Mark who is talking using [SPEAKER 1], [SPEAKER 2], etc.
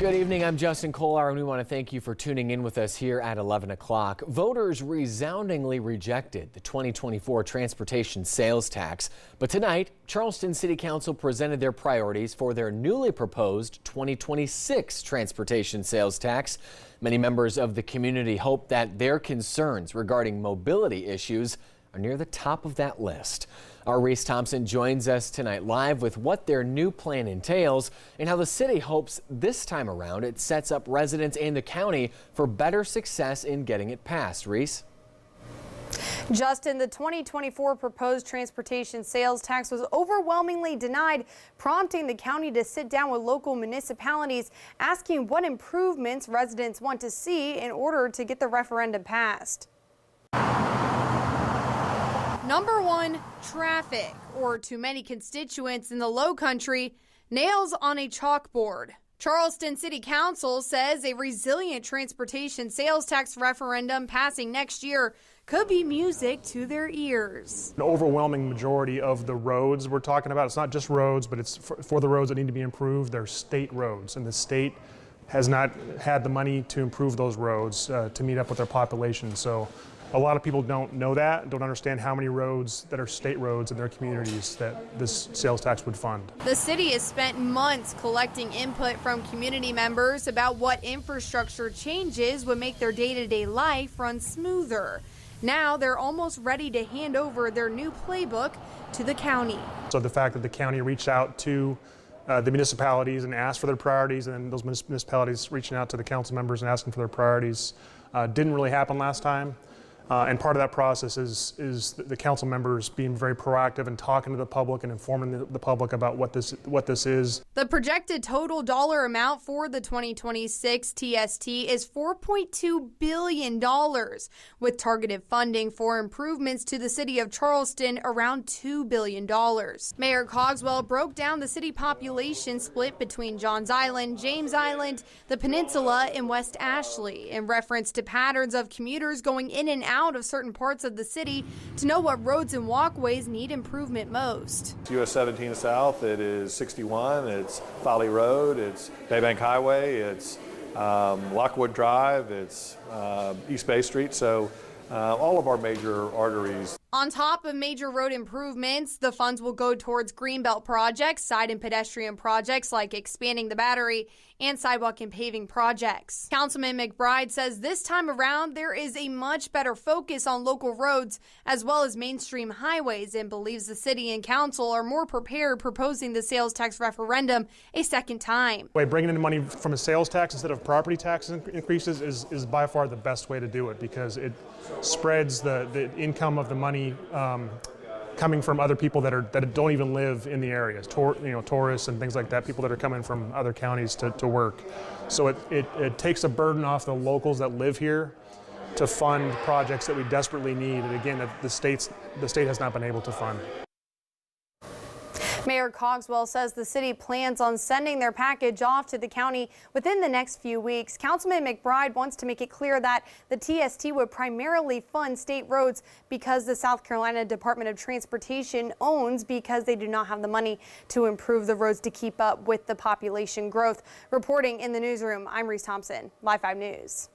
[SPEAKER 1] Good evening, I'm Justin Kolar, and we want to thank you for tuning in with us here at 11 o'clock. Voters resoundingly rejected the 2024 transportation sales tax. But tonight, Charleston City Council presented their priorities for their newly proposed 2026 transportation sales tax. Many members of the community hope that their concerns regarding mobility issues are near the top of that list. Our Reese Thompson joins us tonight live with what their new plan entails and how the city hopes this time around it sets up residents and the county for better success in getting it passed. Reese?
[SPEAKER 2] Justin, the 2024 proposed transportation sales tax was overwhelmingly denied, prompting the county to sit down with local municipalities, asking what improvements residents want to see in order to get the referendum passed. Number one, traffic, or to many constituents in the Low Country, nails on a chalkboard. Charleston City Council says a resilient transportation sales tax referendum passing next year could be music to their ears.
[SPEAKER 3] An overwhelming majority of the roads we're talking about, it's not just roads, but it's for the roads that need to be improved, they're state roads, and the state has not had the money to improve those roads to meet up with their population. So a lot of people don't know that, don't understand how many roads that are state roads in their communities that this sales tax would fund.
[SPEAKER 2] The city has spent months collecting input from community members about what infrastructure changes would make their day-to-day life run smoother. Now they're almost ready to hand over their new playbook to the county.
[SPEAKER 3] So the fact that the county reached out to the municipalities and asked for their priorities, and then those municipalities reaching out to the council members and asking for their priorities didn't really happen last time. And part of that process is the council members being very proactive and talking to the public and informing the public about what this is.
[SPEAKER 2] The projected total dollar amount for the 2026 TST is $4.2 billion, with targeted funding for improvements to the city of Charleston around $2 billion. Mayor Cogswell broke down the city population split between Johns Island, James Island, the Peninsula, and West Ashley in reference to patterns of commuters going in and out of certain parts of the city to know what roads and walkways need improvement most.
[SPEAKER 4] US 17 South, it is 61, it's Folly Road, it's Baybank Highway, it's Lockwood Drive, it's East Bay Street, so all of our major arteries.
[SPEAKER 2] On top of major road improvements, the funds will go towards greenbelt projects, side and pedestrian projects like expanding the Battery, and sidewalk and paving projects. Councilman McBride says this time around there is a much better focus on local roads as well as mainstream highways, and believes the city and council are more prepared proposing the sales tax referendum a second time.
[SPEAKER 3] Bringing in money from a sales tax instead of property tax increases is by far the best way to do it, because it spreads the income of the money coming from other people that don't even live in the areas, tourists and things like that, people that are coming from other counties to work. So it takes a burden off the locals that live here to fund projects that we desperately need, and again, that the state has not been able to fund.
[SPEAKER 2] Mayor Cogswell says the city plans on sending their package off to the county within the next few weeks. Councilman McBride wants to make it clear that the TST would primarily fund state roads because the South Carolina Department of Transportation owns, because they do not have the money to improve the roads to keep up with the population growth. Reporting in the newsroom, I'm Reese Thompson, Live 5 News.